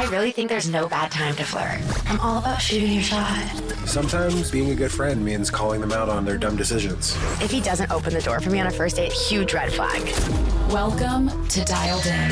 I really think there's no bad time to flirt. I'm all about shooting your shot. Sometimes being a good friend means calling them out on their dumb decisions. If he doesn't open the door for me on a first date, huge red flag. Welcome to Dialed In.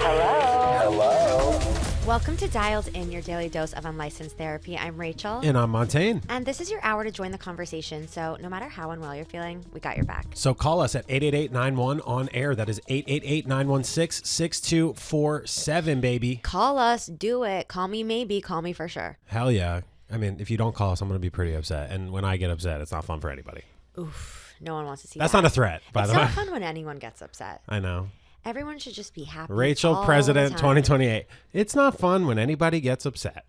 Hello. Welcome to Dialed In, your daily dose of unlicensed therapy. I'm Rachel. And I'm Montaine. And this is your hour to join the conversation. So no matter how unwell you're feeling, we got your back. So call us at 888-91 on air. That is 888-916-6247, baby. Call us. Do it. Call me maybe. Call me for sure. Hell yeah. I mean, if you don't call us, I'm going to be pretty upset. And when I get upset, it's not fun for anybody. Oof. No one wants to see That's that. not a threat, by the way. It's not fun when anyone gets upset. I know. Everyone should just be happy. Rachel, all President the time. 2028. It's not fun when anybody gets upset.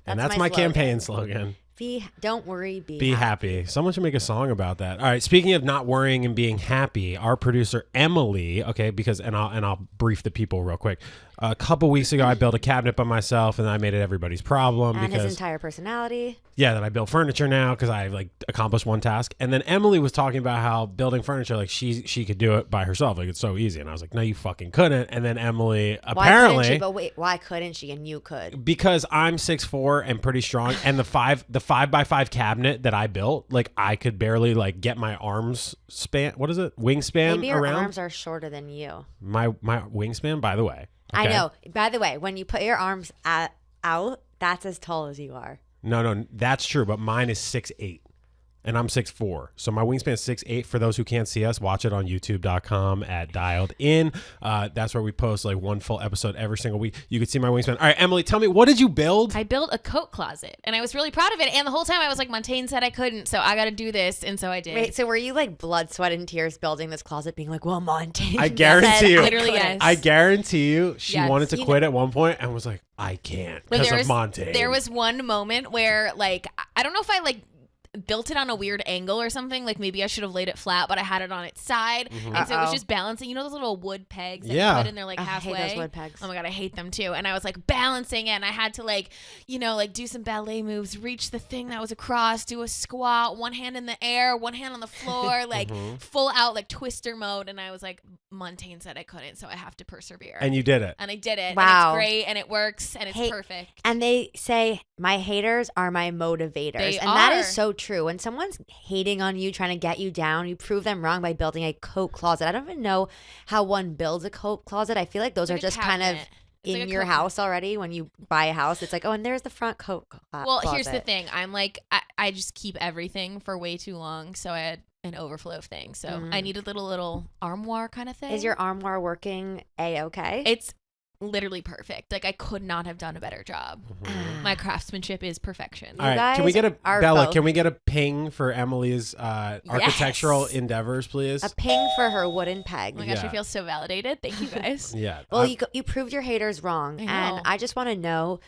And that's my slogan. campaign slogan. Don't worry, Be happy. Someone should make a song about that. All right. Speaking of not worrying and being happy, our producer Emily. Okay, I'll brief the people real quick. A couple weeks ago, I built a cabinet by myself, and I made it everybody's problem And because his entire personality. yeah, that I built furniture now because I accomplished one task. And then Emily was talking about how building furniture, she could do it by herself, it's so easy. And I was like, no, you fucking couldn't. And then Emily apparently, Why couldn't she? But wait, why couldn't she and you could? because I'm 6'4" and pretty strong, and the 5x5 cabinet that I built, I could barely get my arms span. What is it? Wingspan Maybe your around. arms are shorter than you. My wingspan, by the way. I okay? know. By the way, when you put your arms out, that's as tall as you are. No, that's true. But mine is 6'8", and I'm 6'4". So my wingspan is 6'8". For those who can't see us, watch it on youtube.com at Dialed In. That's where we post one full episode every single week. You can see my wingspan. All right, Emily, tell me, what did you build? I built a coat closet, and I was really proud of it. And the whole time I was like, Montaine said I couldn't, so I got to do this, and so I did. Wait, so were you blood, sweat, and tears building this closet, being like, well, Montaine I guarantee you. Literally, yes. I guarantee you she Yes. wanted to quit at one point and was like, I can't because of Montaine. There was one moment where, I don't know if I, built it on a weird angle or something. Maybe I should have laid it flat, but I had it on its side. And so it was just balancing. You know those little wood pegs that you put in there halfway? I hate those wood pegs. Oh my God, I hate them too. And I was balancing it, and I had to do some ballet moves, reach the thing that was across, do a squat, one hand in the air, one hand on the floor, full out twister mode. And I was like, Montaine said I couldn't, so I have to persevere. And you did it. And I did it. Wow. And it's great, and it works, and it's perfect. And they say, my haters are my motivators. That is so true. When someone's hating on you, trying to get you down, you prove them wrong by building a coat closet. I don't even know how one builds a coat closet. I feel like those are just kind of in your house already. When you buy a house, it's and there's the front coat closet. Well, here's the thing. I'm I just keep everything for way too long, so I had an overflow of things. So I needed a little armoire kind of thing. Is your armoire working A-okay? It's literally perfect. I could not have done a better job. My craftsmanship is perfection. All right, can we get Can we get a ping for Emily's architectural endeavors, please? A ping for her wooden peg. Oh my gosh, I feel so validated. Thank you guys. Yeah. Well, you proved your haters wrong. I know. And I just want to know,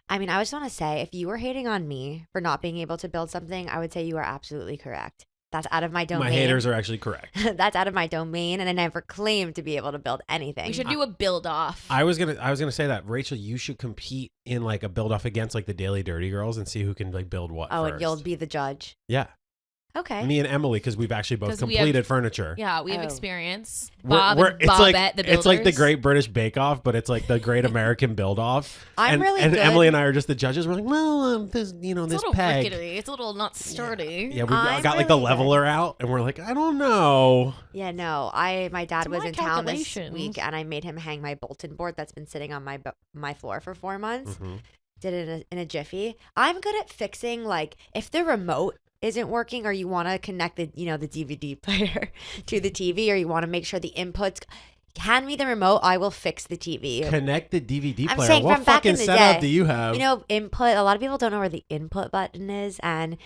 I just want to say, if you were hating on me for not being able to build something, I would say you are absolutely correct. That's out of my domain. My haters are actually correct. That's out of my domain, and I never claimed to be able to build anything. We should do a build off. I was gonna say that, Rachel, you should compete in a build off against the Daily Dirty Girls and see who can build what. Oh, first. and you'll be the judge. Yeah. Okay. Me and Emily, because we've actually both completed furniture. Yeah, we have Oh. experience. It's Bobette, the builders. It's like the Great British Bake Off, but it's the Great American Build Off. I'm really and good. Emily and I are just the judges. We're like, well, this It's this a little peg. rickety. It's a little not sturdy. Yeah, we I'm got the really leveler out, and we're like, I don't know. Yeah, no. My dad To was my in town this calculations. week, and I made him hang my Bolton board that's been sitting on my floor for 4 months. Mm-hmm. Did it in a jiffy. I'm good at fixing if the remote isn't working, or you want to connect the the DVD player to the TV, or you want to make sure the inputs. Hand me the remote. I will fix the TV. Connect the DVD I'm player. saying What from back in fucking the setup day. do you have? Input. A lot of people don't know where the input button is, and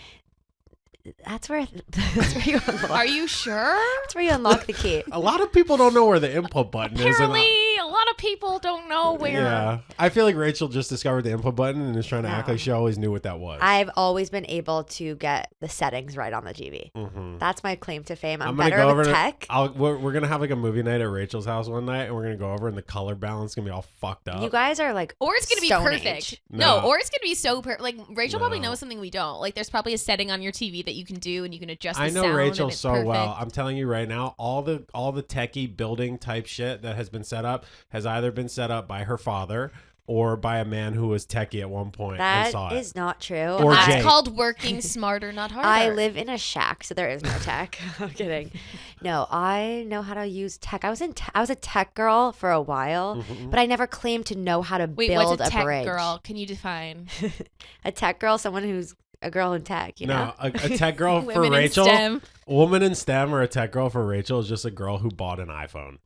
that's where you unlock. Are you sure? That's where you unlock the key. A lot of people don't know where the input button is. Apparently, a lot of people don't know where. Yeah, I feel like Rachel just discovered the input button and is trying to act No. like she always knew what that was. I've always been able to get the settings right on the TV. Mm-hmm. That's my claim to fame. I'm gonna better go over with to- tech. We're gonna have a movie night at Rachel's house one night, and we're gonna go over, and the color balance is gonna be all fucked up. You guys are Or it's gonna be Stone perfect. Age. No. Or it's gonna be so perfect. Rachel probably No. knows something we don't. There's probably a setting on your TV that you can do, and you can adjust the I know sound, Rachel and it's so perfect. well. I'm telling you right now, all the techie building type shit that has been set up has either been set up by her father or by a man who was techie at one point and saw That is not true. Or That's Jake. called working smarter, not harder. I live in a shack, so there is no tech. I'm kidding. No, I know how to use tech. I was a tech girl for a while, but I never claimed to know how to Wait, build what's a tech bridge. girl? Can you define? A tech girl, someone who's a girl in tech, you know? No, a tech girl for Women in Rachel. STEM. A woman in STEM or a tech girl for Rachel is just a girl who bought an iPhone.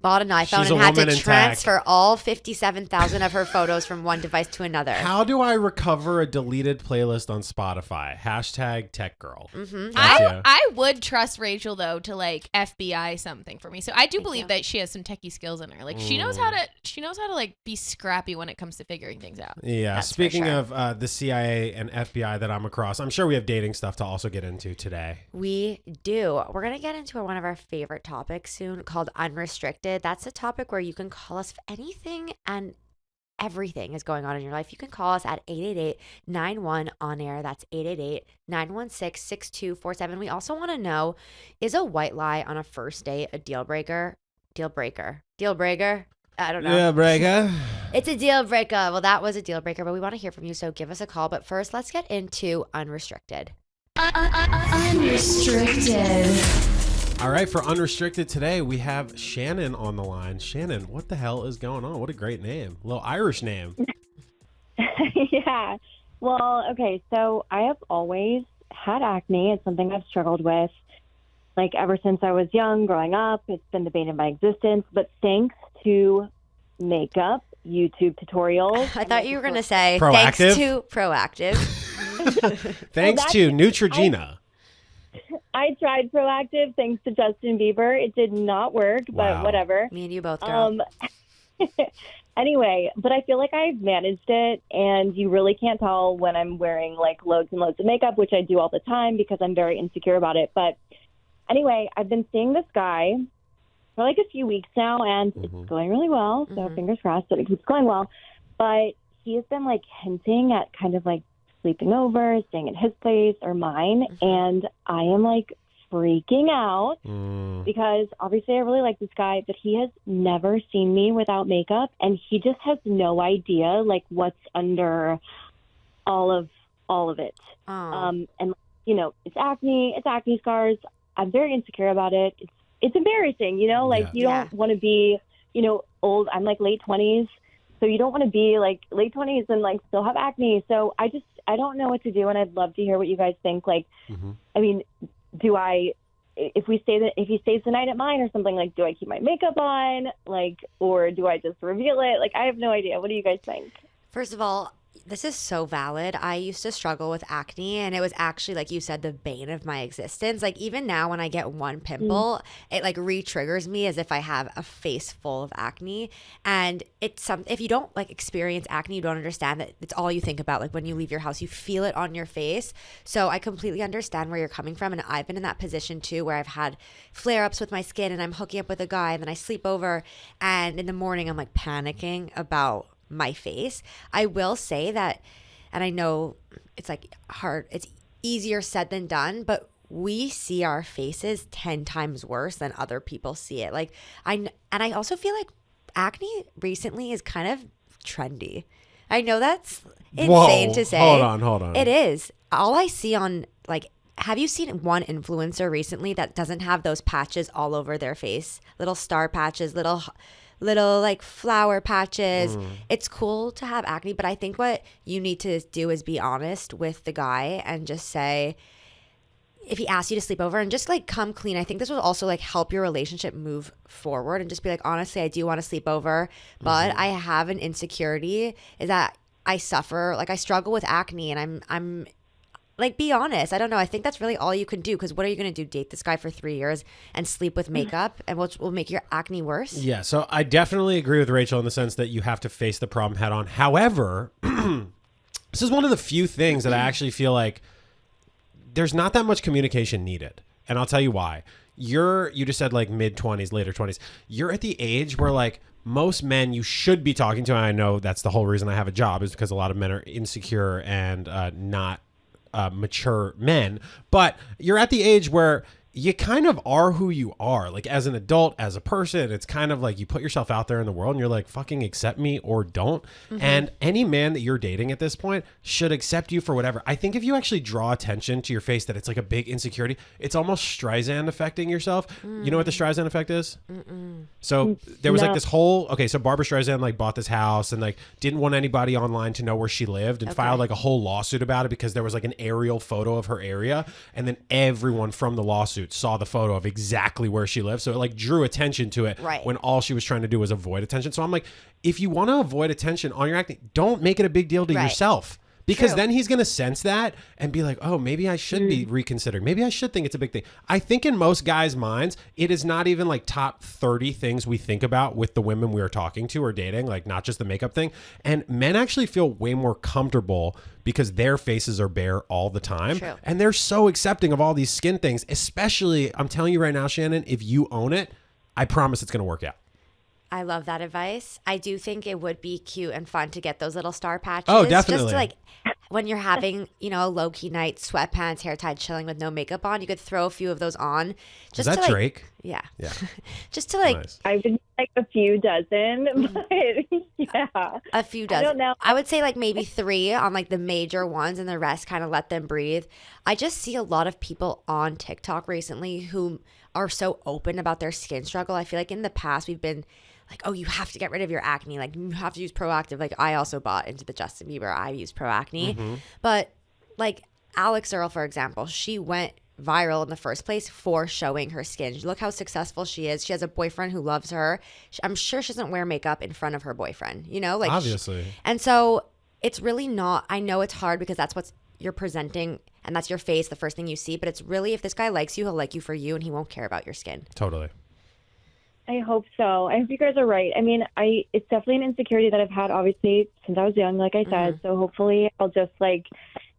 Bought an iPhone She's a and had woman to in transfer all 57,000 of her photos from one device to another. How do I recover a deleted playlist on Spotify? Hashtag tech girl. I would trust Rachel though to like FBI something for me. So I do believe that she has some techie skills in her. Like she knows how to like be scrappy when it comes to figuring things out. Yeah. That's for Speaking sure. of the CIA and FBI that I'm across, I'm sure we have dating stuff to also get into today. We do. We're going to get into one of our favorite topics soon called Unrestricted. That's a topic where you can call us if anything and everything is going on in your life. You can call us at 888-91-ON-AIR. That's 888-916-6247. We also want to know, is a white lie on a first date a deal breaker? Deal breaker. I don't know. Yeah, breaker. It's a deal breaker. Well, that was a deal breaker, but we want to hear from you. So give us a call. But first, let's get into Unrestricted. Unrestricted. All right, for Unrestricted today, we have Shannon on the line. Shannon, what the hell is going on? What a great name. A little Irish name. Yeah. Well, okay, so I have always had acne. It's something I've struggled with, like, ever since I was young, growing up. It's been the bane of my existence. But thanks to makeup, YouTube tutorials. I thought you were going to say Proactive? thanks to Proactive. Thanks to Neutrogena. I tried Proactive thanks to Justin Bieber. It did not work, but Wow. whatever. Me and you both, girl. Anyway, but I feel like I've managed it, and you really can't tell when I'm wearing like loads and loads of makeup, which I do all the time because I'm very insecure about it. But anyway, I've been seeing this guy for like a few weeks now, and it's going really well. So fingers crossed that it keeps going well. But he has been like hinting at kind of like sleeping over, staying at his place or mine, and I am like freaking out because obviously I really like this guy, but he has never seen me without makeup, and he just has no idea like what's under all of it. And you know, it's acne scars. I'm very insecure about it. It's embarrassing, you know, like you don't want to be, you know, old. I'm like late 20s. So you don't want to be like late 20s and like still have acne. So I don't know what to do, and I'd love to hear what you guys think. Like, I mean, if he stays the night at mine or something, like, do I keep my makeup on, like, or do I just reveal it? Like, I have no idea. What do you guys think? First of all, this is so valid. I used to struggle with acne, and it was actually, like you said, the bane of my existence. Like, even now when I get one pimple, it like re-triggers me as if I have a face full of acne. And it's if you don't like experience acne, you don't understand that it's all you think about. Like, when you leave your house, you feel it on your face. So I completely understand where you're coming from. And I've been in that position too, where I've had flare-ups with my skin, and I'm hooking up with a guy, and then I sleep over, and in the morning I'm like panicking about my face. I will say that, and I know it's like hard, it's easier said than done, but we see our faces 10 times worse than other people see it. Like I also feel like acne recently is kind of trendy. I know that's insane to say. Hold on. It is. All I see on like, have you seen one influencer recently that doesn't have those patches all over their face? Little star patches, little like flower patches. It's cool to have acne, but I think what you need to do is be honest with the guy and just say, if he asks you to sleep over, and just like come clean. I think this will also like help your relationship move forward, and just be like, honestly, I do want to sleep over, but I have an insecurity is that I struggle with acne, and I'm like, be honest. I don't know. I think that's really all you can do, because what are you going to do? Date this guy for 3 years and sleep with makeup, and which will make your acne worse? Yeah, so I definitely agree with Rachel in the sense that you have to face the problem head on. However, this is one of the few things that I actually feel like there's not that much communication needed. And I'll tell you why. You just said like mid-20s, later 20s. You're at the age where like most men you should be talking to, and I know that's the whole reason I have a job, is because a lot of men are insecure and not mature men, but you're at the age where you kind of are who you are. Like as an adult, as a person, it's kind of like you put yourself out there in the world and you're like, fucking accept me or don't. And any man that you're dating at this point should accept you for whatever. I think if you actually draw attention to your face that it's like a big insecurity, it's almost Streisand affecting yourself. You know what the Streisand effect is? So there was like this whole, so Barbara Streisand like bought this house and like didn't want anybody online to know where she lived and filed like a whole lawsuit about it because there was like an aerial photo of her area. And then everyone from the lawsuit saw the photo of exactly where she lived. So it like drew attention to it when all she was trying to do was avoid attention. So I'm like, if you want to avoid attention on your acne, don't make it a big deal to yourself. Because then he's going to sense that and be like, oh, maybe I should be reconsidering. Maybe I should think it's a big thing. I think in most guys' minds, it is not even like top 30 things we think about with the women we are talking to or dating, like not just the makeup thing. And men actually feel way more comfortable because their faces are bare all the time. True. And they're so accepting of all these skin things, especially, I'm telling you right now, Shannon, if you own it, I promise it's going to work out. I love that advice. I do think it would be cute and fun to get those little star patches. Oh, definitely. Just to like when you're having, a low key night, sweatpants, hair tied, chilling with no makeup on, you could throw a few of those on. Just Is that to, Drake? Yeah. Yeah. Just to like. Nice. I would like a few dozen, but yeah. A few dozen. I don't know. I would say like maybe 3 on like the major ones and the rest kind of let them breathe. I just see a lot of people on TikTok recently who are so open about their skin struggle. I feel like in the past we've been like, oh, you have to get rid of your acne. Like, you have to use Proactive. Like, I also bought into the Justin Bieber. I use Pro Acne. But, like, Alex Earle, for example, she went viral in the first place for showing her skin. Look how successful she is. She has a boyfriend who loves her. I'm sure she doesn't wear makeup in front of her boyfriend, Like, obviously. And so it's really not, I know it's hard because that's what you're presenting and that's your face, the first thing you see. But it's really, if this guy likes you, he'll like you for you and he won't care about your skin. Totally. I hope so. I hope you guys are right. I mean, it's definitely an insecurity that I've had, obviously, since I was young, like I said. So hopefully I'll just, like,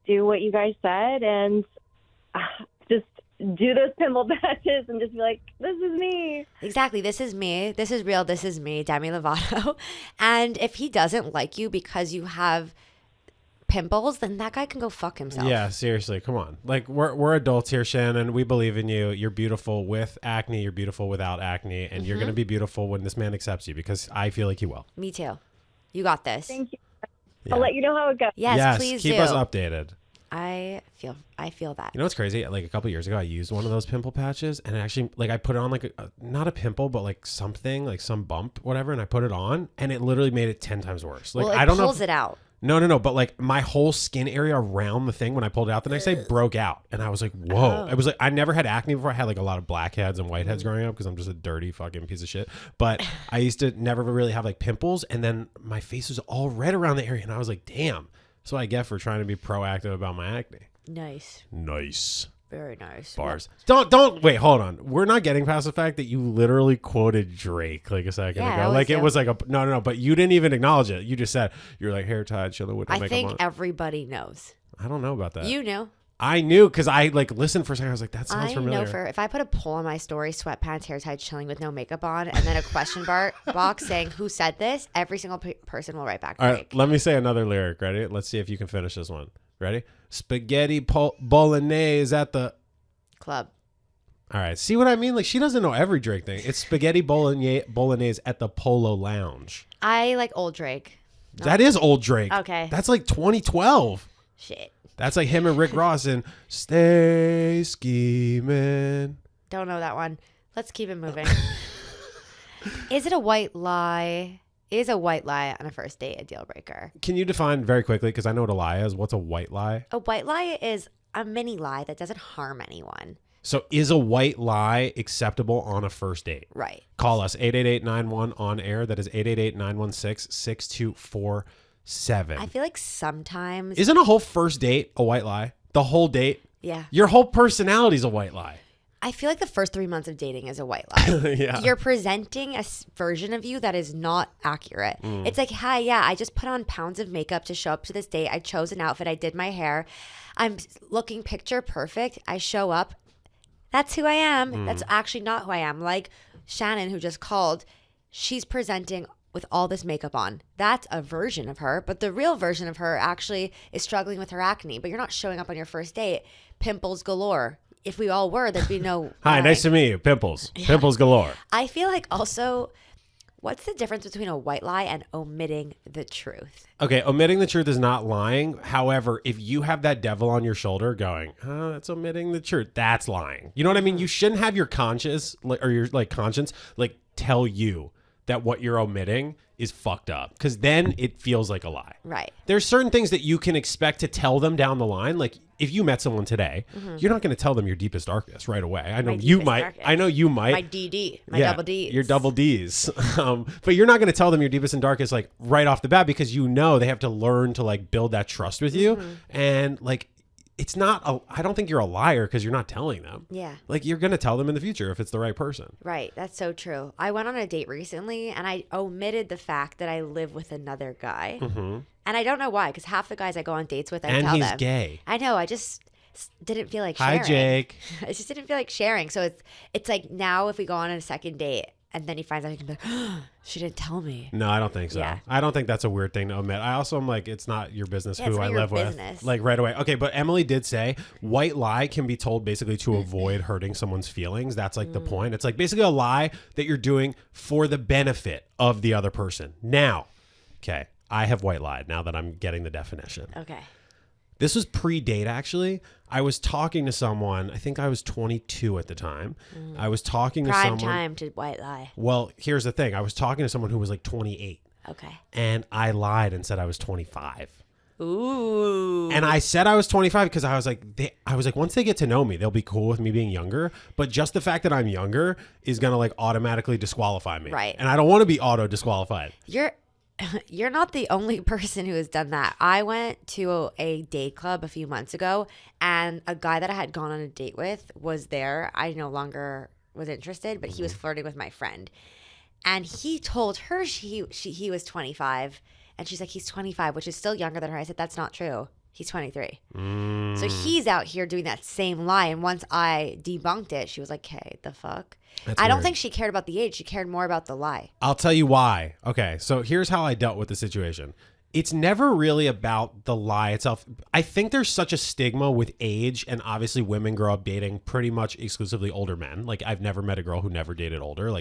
do what you guys said and just do those pimple patches and just be like, this is me. Exactly. This is me. This is real. This is me, Demi Lovato. And if he doesn't like you because you have pimples, then that guy can go fuck himself. Yeah, seriously, come on. Like we're adults here, Shannon. We believe in you. You're beautiful with acne. You're beautiful without acne, and you're gonna be beautiful when this man accepts you because I feel like he will. Me too. You got this. Thank you. Yeah. I'll let you know how it goes. Yes, please keep do. us updated. I feel that. You know what's crazy? Like a couple years ago, I used one of those pimple patches, and actually, like I put it on like not a pimple, but like something, like some bump, whatever, and I put it on, and it literally made it 10 times worse. Like well, I don't know. Pulls it out. No. But like my whole skin area around the thing when I pulled it out the next day broke out. And I was like, whoa. It was like, I never had acne before. I had like a lot of blackheads and whiteheads growing up because I'm just a dirty fucking piece of shit. But I used to never really have like pimples. And then my face was all red around the area. And I was like, damn. That's what I get for trying to be proactive about my acne. Nice. Very nice. Bars. Don't wait, hold on. We're not getting past the fact that you literally quoted Drake like a second ago. Like it was like a no, but you didn't even acknowledge it. You just said you're like hair tied, chilling with no makeup on. I think everybody knows. I don't know about that. You knew. I knew because I like listened for a second. I was like, that sounds familiar. I know if I put a poll on my story, sweatpants, hair tied, chilling with no makeup on, and then a question box saying who said this, every single person will write back. All right, let me say another lyric. Ready? Let's see if you can finish this one. Ready? Spaghetti bolognese at the club. All right. See what I mean? Like she doesn't know every Drake thing. It's spaghetti bolognese at the Polo Lounge. I like old Drake. No. That is old Drake. Okay. That's like 2012. Shit. That's like him and Rick Ross and Stay Scheming. Don't know that one. Let's keep it moving. Is it a white lie? Is a white lie on a first date a deal breaker? Can you define very quickly, because I know what a lie is. What's a white lie? A white lie is a mini lie that doesn't harm anyone. So is a white lie acceptable on a first date? Right. Call us 888-91 on air. That is 888-916-6247. I feel like sometimes... Isn't a whole first date a white lie? The whole date? Yeah. Your whole personality is a white lie. I feel like the first 3 months of dating is a white lie. Yeah. You're presenting a version of you that is not accurate. It's like, hi, yeah, I just put on pounds of makeup to show up to this date. I chose an outfit. I did my hair. I'm looking picture perfect. I show up. That's who I am. That's actually not who I am. Like Shannon, who just called, she's presenting with all this makeup on. That's a version of her. But the real version of her actually is struggling with her acne. But you're not showing up on your first date. Pimples galore. if we all were, there'd be no. Hi, nice to meet you. Pimples. Yeah. Pimples galore. I feel like also, what's the difference between a white lie and omitting the truth? Okay, omitting the truth is not lying. However, if you have that devil on your shoulder going, oh, that's omitting the truth, that's lying. You know what I mean? You shouldn't have your conscience or your conscience tell you that what you're omitting is fucked up, because then it feels like a lie. Right. There's certain things that you can expect to tell them down the line. Like if you met someone today, you're not going to tell them your deepest darkness right away. I know you might. Darkest. I know you might. My DD. My double Ds. Your double Ds. But you're not going to tell them your deepest and darkest right off the bat, because you know they have to learn to build that trust with you. And it's not I don't think you're a liar because you're not telling them. Yeah. You're going to tell them in the future if it's the right person. Right. That's so true. I went on a date recently and I omitted the fact that I live with another guy. And I don't know why, because half the guys I go on dates with, I tell them. And he's gay. I know. I just didn't feel like sharing. Hi, Jake. I just didn't feel like sharing. So it's like now if we go on a second date, and then he finds out, he can be like, oh, she didn't tell me. No, I don't think so. Yeah. I don't think that's a weird thing to omit. I also am it's not your business who I live with. Right away. Okay, but Emily did say white lie can be told basically to avoid hurting someone's feelings. That's the point. It's basically a lie that you're doing for the benefit of the other person. Now, okay, I have white lied now that I'm getting the definition. Okay. This was pre-date, actually. I was talking to someone. I think I was 22 at the time. I was talking to someone. Prime time to white lie. Well, here's the thing. I was talking to someone who was 28. Okay. And I lied and said I was 25. Ooh. And I said I was 25 because I was like, once they get to know me, they'll be cool with me being younger. But just the fact that I'm younger is going to automatically disqualify me. Right. And I don't want to be auto disqualified. You're not the only person who has done that. I went to a date club a few months ago, and a guy that I had gone on a date with was there. I no longer was interested, but he was flirting with my friend. And he told her he was 25, and she's like, he's 25, which is still younger than her. I said, that's not true. He's 23. So he's out here doing that same lie. And once I debunked it, she was like, hey, the fuck? I don't think she cared about the age. She cared more about the lie. I'll tell you why. Okay, so here's how I dealt with the situation. It's never really about the lie itself. I think there's such a stigma with age, and obviously women grow up dating pretty much exclusively older men. I've never met a girl who never dated older.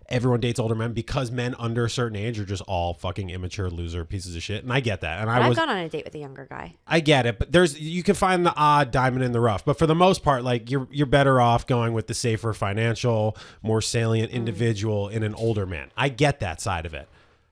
Everyone dates older men because men under a certain age are just all fucking immature loser pieces of shit. And I get that. And I've gone on a date with a younger guy. I get it, but you can find the odd diamond in the rough. But for the most part, you're better off going with the safer financial, more salient individual in an older man. I get that side of it.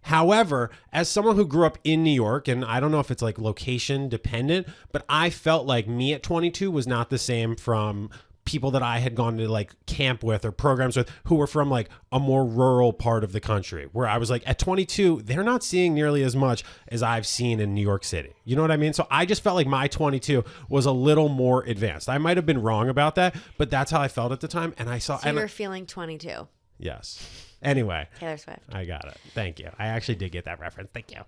However, as someone who grew up in New York, and I don't know if it's location dependent, but I felt like me at 22 was not the same from people that I had gone to camp with or programs with who were from a more rural part of the country, where I was at 22, they're not seeing nearly as much as I've seen in New York City. You know what I mean? So I just felt like my 22 was a little more advanced. I might have been wrong about that, but that's how I felt at the time. And I saw. So you were feeling 22. Yes. Anyway, Taylor Swift. I got it. Thank you. I actually did get that reference. Thank you.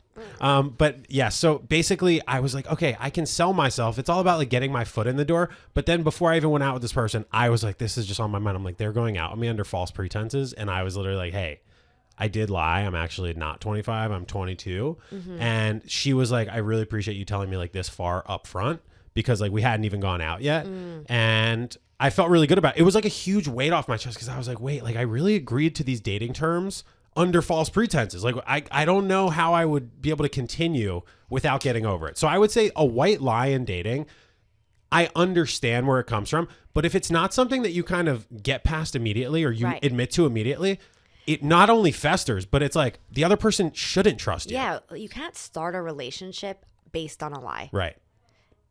But yeah, so basically I was like, okay, I can sell myself. It's all about getting my foot in the door. But then before I even went out with this person, I was like, this is just on my mind. I'm like, they're going out with me under false pretenses. And I was literally like, hey, I did lie. I'm actually not 25. I'm 22. And she was like, I really appreciate you telling me this far up front, because we hadn't even gone out yet. And I felt really good about it. It was a huge weight off my chest, because I was like, wait, I really agreed to these dating terms under false pretenses. I don't know how I would be able to continue without getting over it. So I would say a white lie in dating, I understand where it comes from, but if it's not something that you kind of get past immediately or you admit to immediately, it not only festers, but it's the other person shouldn't trust you. Yeah, you can't start a relationship based on a lie. Right.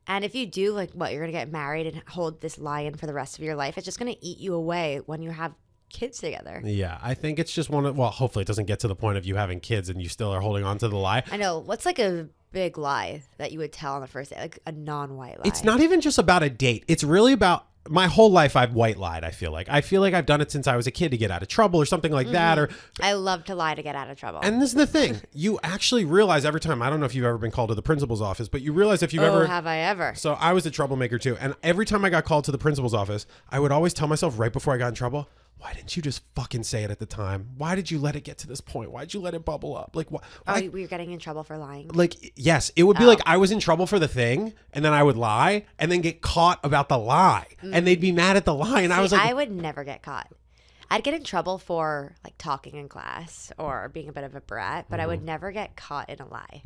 And if you do, you're going to get married and hold this lie in for the rest of your life, it's just going to eat you away when you have kids together. Yeah, I think it's just hopefully it doesn't get to the point of you having kids and you still are holding on to the lie. I know. What's a big lie that you would tell on the first date? A non-white lie. It's not even just about a date. It's really about my whole life I've white lied, I feel like. I've done it since I was a kid to get out of trouble or something like that. Or I love to lie to get out of trouble. And this is the thing. You actually realize every time, I don't know if you've ever been called to the principal's office, but you realize if you've ever... have I ever? So I was a troublemaker too. And every time I got called to the principal's office, I would always tell myself right before I got in trouble, why didn't you just fucking say it at the time? Why did you let it get to this point? Why did you let it bubble up? Like, why? Oh, were you getting in trouble for lying? Like, yes, it would be like I was in trouble for the thing, and then I would lie, and then get caught about the lie, and they'd be mad at the lie, and I was like, I would never get caught. I'd get in trouble for like talking in class or being a bit of a brat, but I would never get caught in a lie.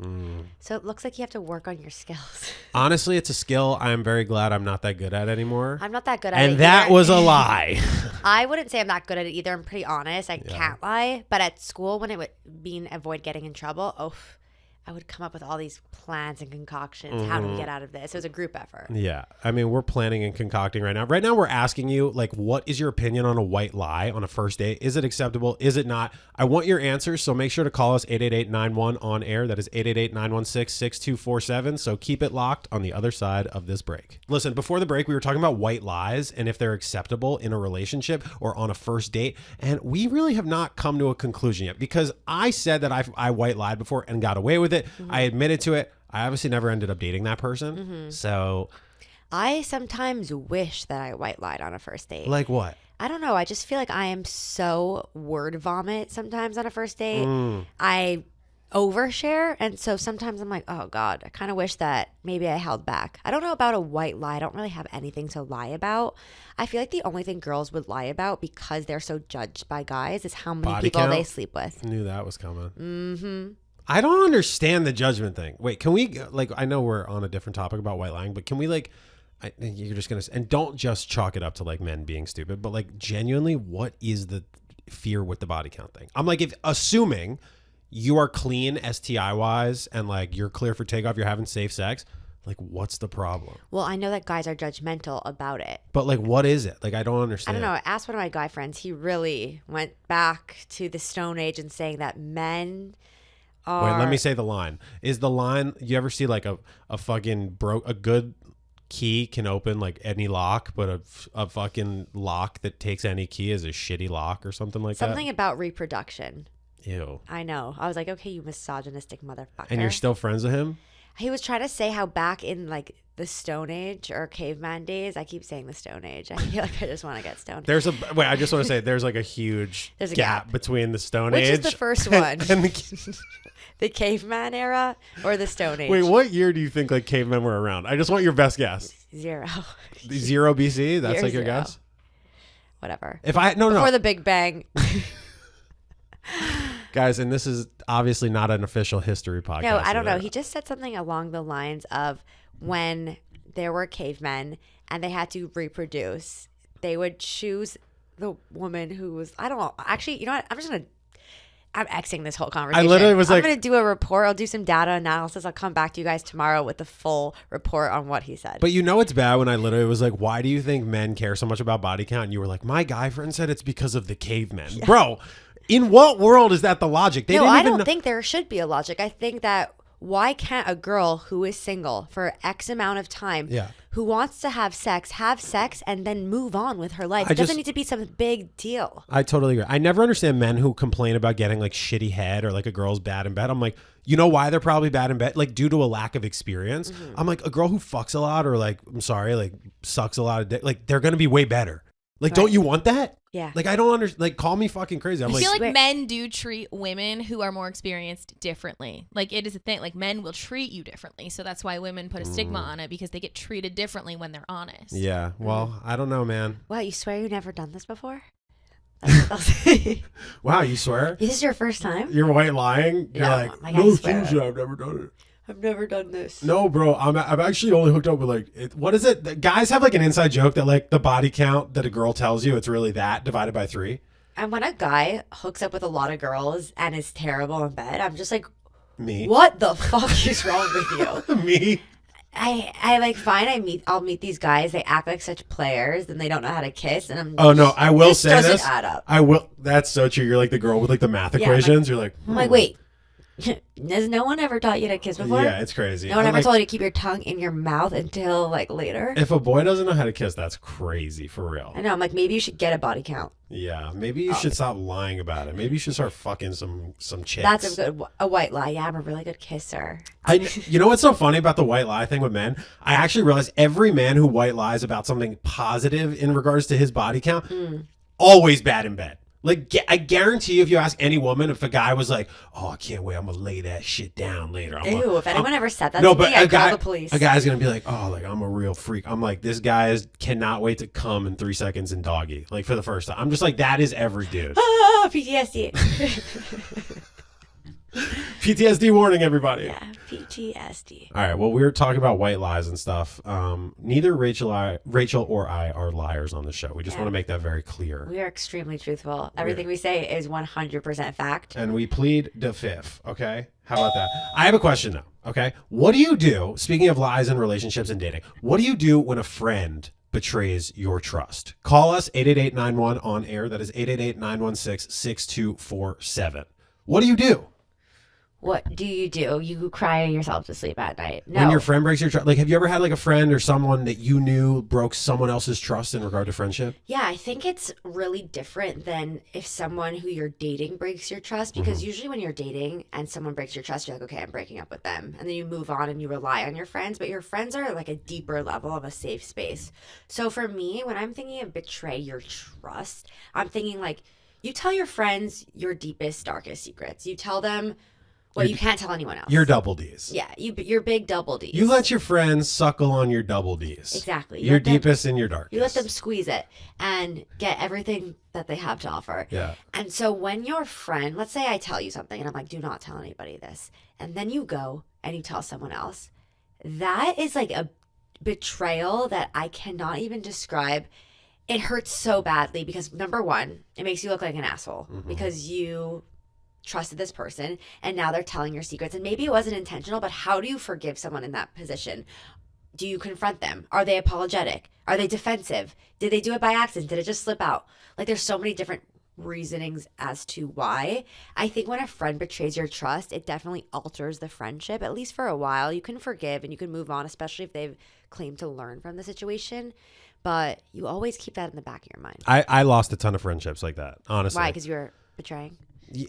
So it looks like you have to work on your skills. Honestly, it's a skill I'm very glad I'm not that good at anymore. I'm not that good at it. And that was a lie. I wouldn't say I'm that good at it either. I'm pretty honest. I can't lie. But at school, when it would avoid getting in trouble, I would come up with all these plans and concoctions. How do we get out of this? It was a group effort. Yeah. I mean, we're planning and concocting right now. Right now, we're asking you, like, what is your opinion on a white lie on a first date? Is it acceptable? Is it not? I want your answers, so make sure to call us 888-91 on air. That is 888-916-6247. So keep it locked on the other side of this break. Listen, before the break, we were talking about white lies and if they're acceptable in a relationship or on a first date. And we really have not come to a conclusion yet, because I said that I white lied before and got away with it. I admitted to it. I obviously never ended up dating that person. So I sometimes wish that I white lied on a first date. like what? I don't know. I just feel like I am so word vomit sometimes on a first date. I overshare. And so sometimes I'm like, oh God, I kind of wish that maybe I held back. I don't know about a white lie. I don't really have anything to lie about. I feel like the only thing girls would lie about, because they're so judged by guys, is how many Body people count? they sleep with. Knew that was coming. I don't understand the judgment thing. Wait, can we, like, I know we're on a different topic about white lying, but can we, like, you're just going to, and don't just chalk it up to, like, men being stupid, but, like, genuinely, what is the fear with the body count thing? I'm like, if assuming you are clean STI wise and, like, you're clear for takeoff, you're having safe sex, like, what's the problem? Well, I know that guys are judgmental about it. But, like, what is it? Like, I don't understand. I don't know. I asked one of my guy friends. He really went back to the Stone Age and saying that men... Wait, let me say the line. Is the line, you ever see like a fucking a good key can open like any lock, but a fucking lock that takes any key is a shitty lock or something like that? Something about reproduction. Ew. I know. I was like, okay, you misogynistic motherfucker. And you're still friends with him? He was trying to say how back in like the Stone Age or caveman days, I keep saying the Stone Age. I feel like I just want to get stoned. I just want to say there's like a huge gap between the Stone Age. Which is the first one? And the caveman era or the Stone Age? Wait, what year do you think like cavemen were around? I just want your best guess. 0. 0 BC? That's Year like your 0. guess? Whatever. Before the Big Bang. Guys, and this is obviously not an official history podcast. No, I don't know. He just said something along the lines of when there were cavemen and they had to reproduce, they would choose the woman who was, I don't know. Actually, you know what? I'm Xing this whole conversation. I literally was I'm going to do a report. I'll do some data analysis. I'll come back to you guys tomorrow with the full report on what he said. But you know it's bad when I literally was like, why do you think men care so much about body count? And you were like, my guy friend said it's because of the cavemen. Yeah. Bro, in what world is that the logic? I don't think there should be a logic. I think that why can't a girl who is single for X amount of time, who wants to have sex, and then move on with her life? It doesn't need to be some big deal. I totally agree. I never understand men who complain about getting like shitty head or like a girl's bad in bed. I'm like, you know why they're probably bad in bed? Like due to a lack of experience. I'm like, a girl who fucks a lot or like, I'm sorry, like sucks a lot of dick, like they're going to be way better. Like, don't you want that? Yeah. Like, I don't understand. Like, call me fucking crazy. I feel like men do treat women who are more experienced differently. Like, it is a thing. Like, men will treat you differently. So that's why women put a stigma on it, because they get treated differently when they're honest. Yeah. Well, I don't know, man. Wow, you swear you've never done this before? Wow, you swear? This is your first time? You're white lying? You're like, no, seriously, I've never done it. I've never done this. No, bro. I've actually only hooked up with like, what is it? The guys have like an inside joke that like the body count that a girl tells you, it's really that divided by 3. And when a guy hooks up with a lot of girls and is terrible in bed, I'm just like, me? What the fuck is wrong with you? Me? I like fine. I'll meet these guys. They act like such players, and they don't know how to kiss. And I'm. Oh no, I will say this. Doesn't add up. I will. That's so true. You're like the girl with like the math equations. You're like. I'm like, wait. Has no one ever taught you to kiss before? Yeah, it's crazy. No one ever told you to keep your tongue in your mouth until like later? If a boy doesn't know how to kiss, that's crazy for real. I know. I'm like, maybe you should get a body count. Yeah, maybe you should stop lying about it. Maybe you should start fucking some chicks. That's a white lie. Yeah, I'm a really good kisser. You know what's so funny about the white lie thing with men? I actually realized every man who white lies about something positive in regards to his body count, always bad in bed. Like, I guarantee you, if you ask any woman, if a guy was like, "Oh, I can't wait, I'm gonna lay that shit down later." If anyone ever said that to me, I'd call the police. A guy's gonna be like, "Oh, like I'm a real freak." I'm like, this guy cannot wait to come in 3 seconds and doggy, like for the first time. I'm just like, that is every dude. PTSD. PTSD warning, everybody. Yeah, PTSD. All right. Well, we were talking about white lies and stuff. Neither Rachel or I are liars on the show. We just want to make that very clear. We are extremely truthful. Everything we say is 100% fact. And we plead the fifth. Okay. How about that? I have a question though. Okay. What do you do? Speaking of lies in relationships and dating, what do you do when a friend betrays your trust? Call us 888-91 on air. That is 888-916-6247. What do you do? What do? You cry yourself to sleep at night. No. When your friend breaks your trust, like, have you ever had like a friend or someone that you knew broke someone else's trust in regard to friendship? Yeah, I think it's really different than if someone who you're dating breaks your trust, because usually when you're dating and someone breaks your trust, you're like, okay, I'm breaking up with them. And then you move on and you rely on your friends, but your friends are like a deeper level of a safe space. So for me, when I'm thinking of betray your trust, I'm thinking like, you tell your friends your deepest, darkest secrets. You tell them you can't tell anyone else. Your double Ds. Yeah, your big double Ds. You let your friends suckle on your double Ds. Exactly. Your deepest and your darkest. You let them squeeze it and get everything that they have to offer. Yeah. And so when your friend, let's say I tell you something and I'm like, do not tell anybody this. And then you go and you tell someone else. That is like a betrayal that I cannot even describe. It hurts so badly because, number one, it makes you look like an asshole because you trusted this person and now they're telling your secrets, and maybe it wasn't intentional, but how do you forgive someone in that position? Do you confront them? Are they apologetic? Are they defensive? Did they do it by accident? Did it just slip out? Like, there's so many different reasonings as to why. I think when a friend betrays your trust, it definitely alters the friendship, at least for a while. You can forgive and you can move on, especially if they've claimed to learn from the situation, but you always keep that in the back of your mind. I lost a ton of friendships like that, honestly. Why? Because you were betraying?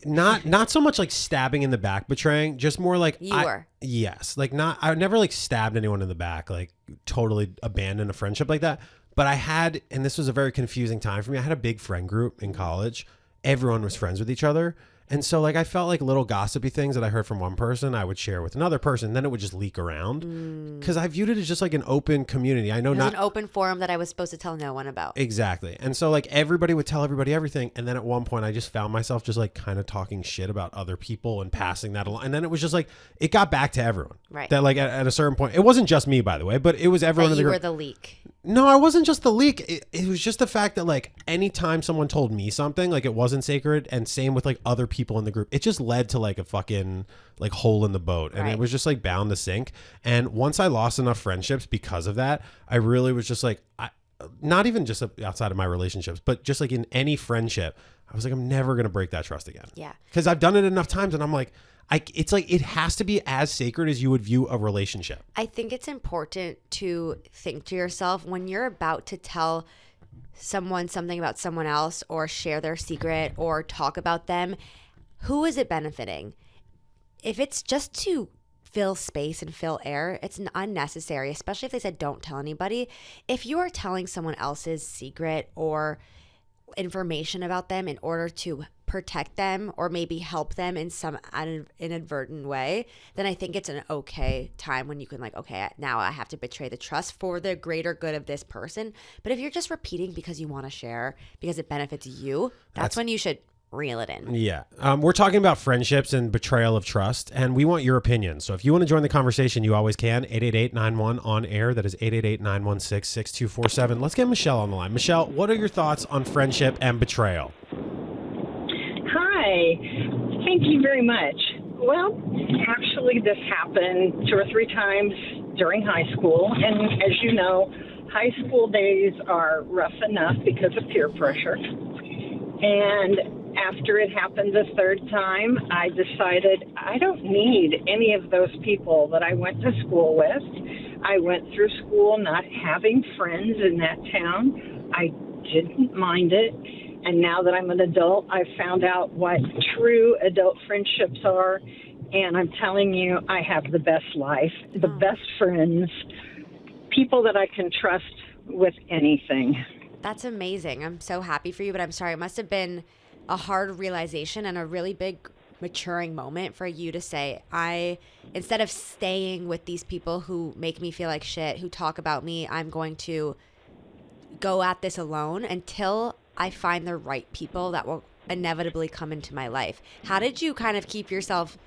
Not so much like stabbing in the back betraying, just more like you were. Yes. Like, I never like stabbed anyone in the back, like totally abandoned a friendship like that. But I had, and this was a very confusing time for me, I had a big friend group in college. Everyone was friends with each other. And so like I felt like little gossipy things that I heard from one person, I would share with another person, then it would just leak around. Because I viewed it as just like an open community. I know not an open forum that I was supposed to tell no one about. Exactly. And so like everybody would tell everybody everything. And then at one point I just found myself just like kind of talking shit about other people and passing that along. And then it was just like, it got back to everyone. Right. That like at a certain point, it wasn't just me, by the way, but it was everyone in the group. You were the leak. No, I wasn't just the leak. It was just the fact that like anytime someone told me something, like it wasn't sacred, and same with like other people in the group, it just led to like a fucking like hole in the boat, and it was just like bound to sink. And once I lost enough friendships because of that, I really was just like, not even just outside of my relationships, but just like in any friendship, I was like, I'm never gonna break that trust again. Yeah, because I've done it enough times, and I'm like, it's like it has to be as sacred as you would view a relationship. I think it's important to think to yourself when you're about to tell someone something about someone else or share their secret or talk about them, who is it benefiting? If it's just to fill space and fill air, it's unnecessary, especially if they said don't tell anybody. If you are telling someone else's secret or information about them in order to protect them or maybe help them in some inadvertent way, then I think it's an okay time when you can like, okay, now I have to betray the trust for the greater good of this person. But if you're just repeating because you want to share, because it benefits you, that's when you should reel it in. Yeah. We're talking about friendships and betrayal of trust, and we want your opinion. So if you want to join the conversation, you always can. 888-91 on air. That is 888-916-6247. Let's get Michelle on the line. Michelle, what are your thoughts on friendship and betrayal? Hi. Thank you very much. Well, actually, this happened 2 or 3 times during high school. And as you know, high school days are rough enough because of peer pressure. And after it happened the 3rd time, I decided I don't need any of those people that I went to school with. I went through school not having friends in that town. I didn't mind it. And now that I'm an adult, I've found out what true adult friendships are. And I'm telling you, I have the best life, the best friends, people that I can trust with anything. That's amazing. I'm so happy for you, but I'm sorry. It must have been a hard realization and a really big maturing moment for you to say, instead of staying with these people who make me feel like shit, who talk about me, I'm going to go at this alone until I find the right people that will inevitably come into my life. How did you kind of keep yourself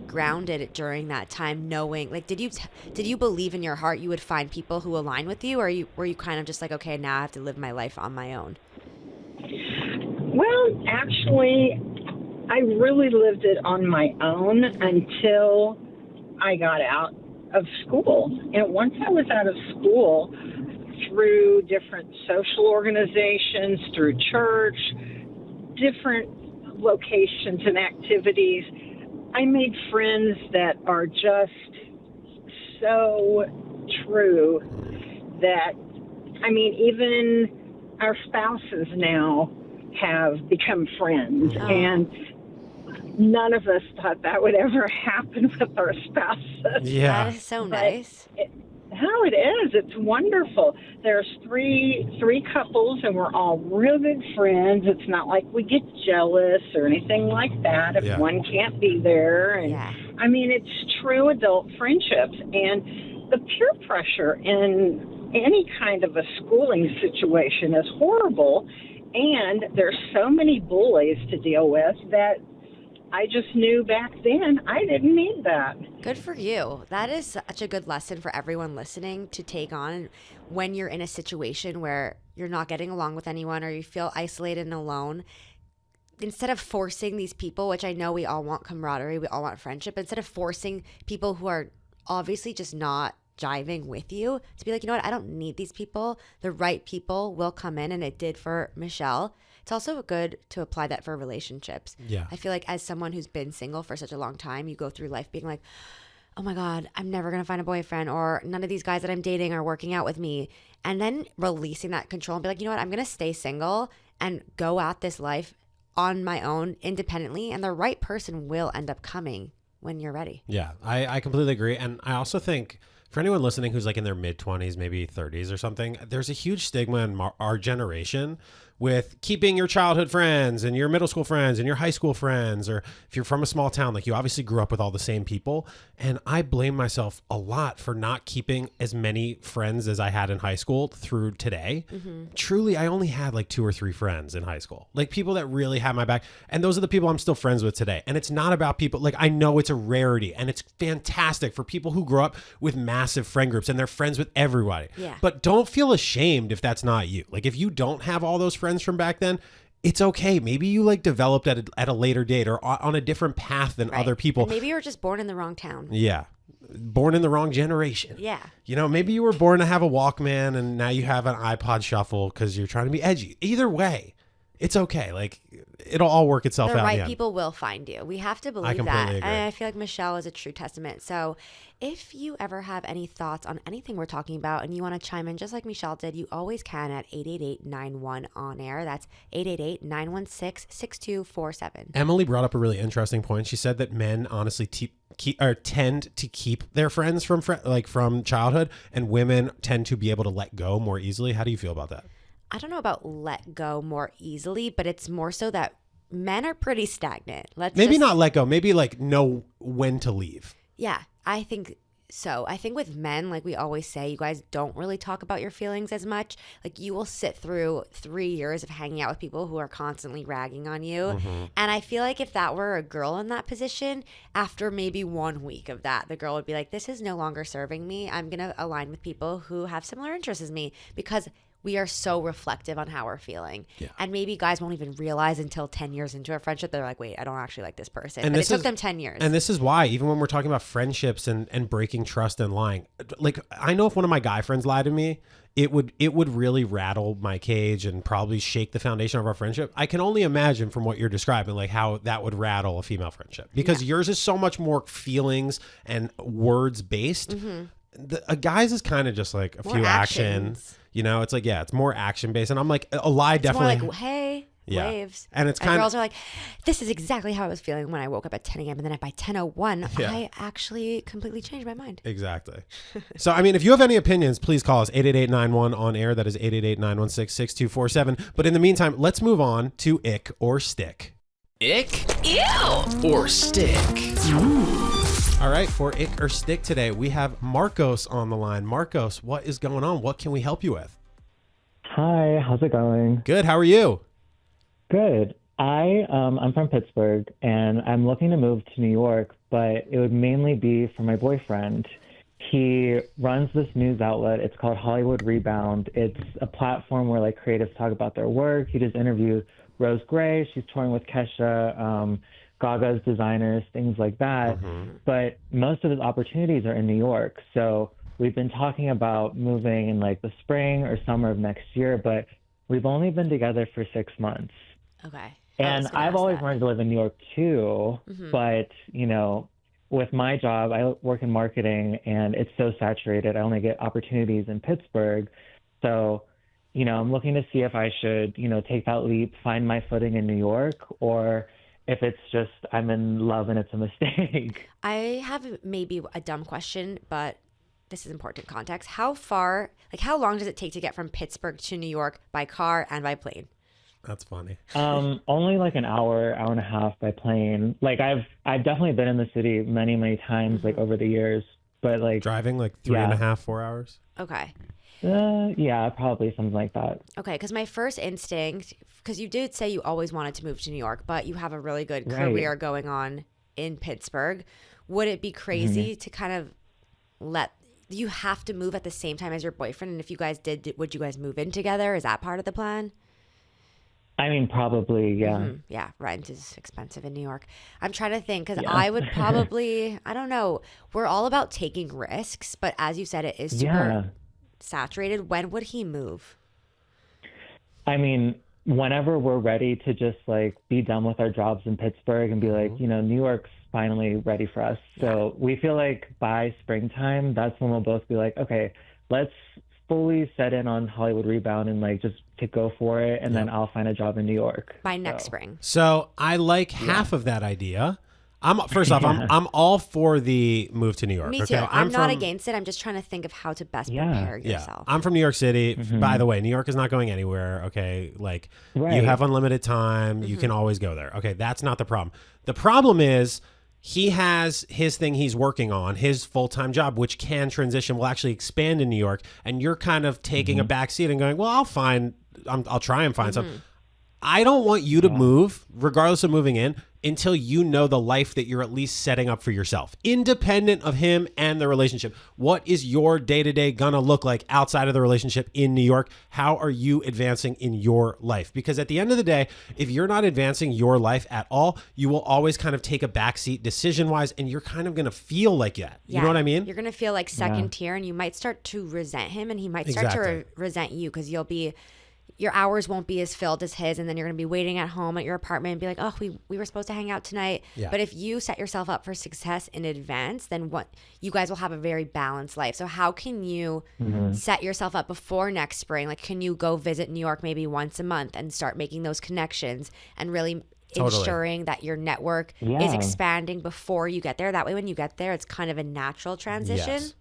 grounded during that time, knowing, like, did you believe in your heart you would find people who align with you, or were you kind of just like, okay, now I have to live my life on my own? Well, actually, I really lived it on my own until I got out of school. And once I was out of school, through different social organizations, through church, different locations and activities, I made friends that are just so true that, I mean, even our spouses now have become friends. Oh. And none of us thought that would ever happen with our spouses. Yeah. That is so nice. How it is. It's wonderful. There's three couples, and we're all real good friends. It's not like we get jealous or anything like that if one can't be there. And I mean, it's true adult friendships. And the peer pressure in any kind of a schooling situation is horrible. And there's so many bullies to deal with that I just knew back then I didn't need that. Good for you. That is such a good lesson for everyone listening to take on when you're in a situation where you're not getting along with anyone or you feel isolated and alone. Instead of forcing these people, which I know we all want camaraderie, we all want friendship, instead of forcing people who are obviously just not jiving with you, to be like, you know what, I don't need these people. The right people will come in, and it did for Michelle. It's also good to apply that for relationships. Yeah. I feel like as someone who's been single for such a long time, you go through life being like, oh my God, I'm never going to find a boyfriend, or none of these guys that I'm dating are working out with me. And then releasing that control and be like, you know what, I'm going to stay single and go at this life on my own independently. And the right person will end up coming when you're ready. Yeah, I completely agree. And I also think for anyone listening who's like in their mid-20s, maybe 30s or something, there's a huge stigma in our generation with keeping your childhood friends and your middle school friends and your high school friends, or if you're from a small town, like you obviously grew up with all the same people. And I blame myself a lot for not keeping as many friends as I had in high school through today. Mm-hmm. Truly, I only had like 2 or 3 friends in high school, like people that really had my back. And those are the people I'm still friends with today. And it's not about people, like I know it's a rarity and it's fantastic for people who grow up with massive friend groups and they're friends with everybody. Yeah. But don't feel ashamed if that's not you. Like if you don't have all those friends from back then, it's okay. Maybe you like developed at a later date or on a different path than other people. And maybe you were just born in the wrong town. Yeah. Born in the wrong generation. Yeah. You know, maybe you were born to have a Walkman and now you have an iPod Shuffle because you're trying to be edgy. Either way, it's okay. Like it'll all work itself out. The right people will find you. We have to believe that. Agree. And I feel like Michelle is a true testament. So if you ever have any thoughts on anything we're talking about and you want to chime in just like Michelle did, you always can at 888-91-ON-AIR. That's 888-916-6247. Emily brought up a really interesting point. She said that men honestly tend to keep their friends from childhood, and women tend to be able to let go more easily. How do you feel about that? I don't know about let go more easily, but it's more so that men are pretty stagnant. Maybe not let go. Maybe like know when to leave. Yeah, I think so. I think with men, like we always say, you guys don't really talk about your feelings as much. Like you will sit through 3 years of hanging out with people who are constantly ragging on you. Mm-hmm. And I feel like if that were a girl in that position, after maybe 1 week of that, the girl would be like, this is no longer serving me. I'm going to align with people who have similar interests as me, because we are so reflective on how we're feeling. Yeah. And maybe guys won't even realize until 10 years into a friendship, they're like, wait, I don't actually like this person. And but it took them 10 years. And this is why, even when we're talking about friendships and breaking trust and lying, like I know if one of my guy friends lied to me, it would really rattle my cage and probably shake the foundation of our friendship. I can only imagine from what you're describing, like how that would rattle a female friendship, because yours is so much more feelings and words based. Mm-hmm. A guy's is kind of just like a few actions. You know, it's like, yeah, it's more action based. And I'm like, a lie definitely. More like, hey, waves. And it's girls are like, this is exactly how I was feeling when I woke up at 10 a.m. And then by 10:01, I actually completely changed my mind. Exactly. So, I mean, if you have any opinions, please call us 888-91 on air. That is 888-916-6247. But in the meantime, let's move on to ick or stick. Ick? Ew! Or stick? All right, for ick or stick today, we have Marcos on the line. Marcos, what is going on? What can we help you with? Hi, how's it going? Good. How are you? Good. I'm from Pittsburgh, and I'm looking to move to New York, but it would mainly be for my boyfriend. He runs this news outlet. It's called Hollywood Rebound. It's a platform where like creatives talk about their work. He just interviewed Rose Gray. She's touring with Kesha, Gaga's designers, things like that. But most of his opportunities are in New York. So we've been talking about moving in like the spring or summer of next year, but we've only been together for 6 months. Okay. And I've always wanted to live in New York too, but, you know, with my job, I work in marketing and it's so saturated. I only get opportunities in Pittsburgh. So, you know, I'm looking to see if I should, you know, take that leap, find my footing in New York, or if it's just I'm in love and it's a mistake. I have maybe a dumb question, but this is important context. How long does it take to get from Pittsburgh to New York by car and by plane? That's funny. Only like an hour and a half by plane. Like I've definitely been in the city many times, like over the years. But like driving like 3.5, 4 hours. Okay. Yeah, probably something like that. Okay, because my first instinct, because you did say you always wanted to move to New York, but you have a really good career going on in Pittsburgh. Would it be crazy to kind of you have to move at the same time as your boyfriend? And if you guys did, would you guys move in together? Is that part of the plan? I mean, probably, yeah. Yeah, rent is expensive in New York. I'm trying to think because I would probably, I don't know. We're all about taking risks, but as you said, it is super saturated. When would he move? I mean, whenever we're ready to just like be done with our jobs in Pittsburgh and be like, you know, New York's finally ready for us. So we feel like by springtime, that's when we'll both be like, okay, let's fully set in on Hollywood Rebound and like just to go for it, and then I'll find a job in New York by next spring. So I like half of that idea. I'm all for the move to New York. Me too. I'm not against it. I'm just trying to think of how to best prepare yourself. I'm from New York City. By the way, New York is not going anywhere. Okay, like you have unlimited time. You can always go there. Okay, that's not the problem. The problem is he has his thing he's working on, his full-time job, which can transition, will actually expand in New York, and you're kind of taking a back seat and going, well, I'll try and find something. I don't want you to move, regardless of moving in, until you know the life that you're at least setting up for yourself, independent of him and the relationship. What is your day-to-day gonna look like outside of the relationship in New York? How are you advancing in your life? Because at the end of the day, if you're not advancing your life at all, you will always kind of take a backseat decision-wise, and you're kind of gonna feel like that. You know what I mean? You're gonna feel like second tier, and you might start to resent him, and he might start to resent you because your hours won't be as filled as his, and then you're going to be waiting at home at your apartment and be like, oh, we were supposed to hang out tonight. Yeah. But if you set yourself up for success in advance, then you guys will have a very balanced life. So how can you set yourself up before next spring? Like, can you go visit New York maybe once a month and start making those connections and really ensuring that your network is expanding before you get there? That way, when you get there, it's kind of a natural transition. Yes.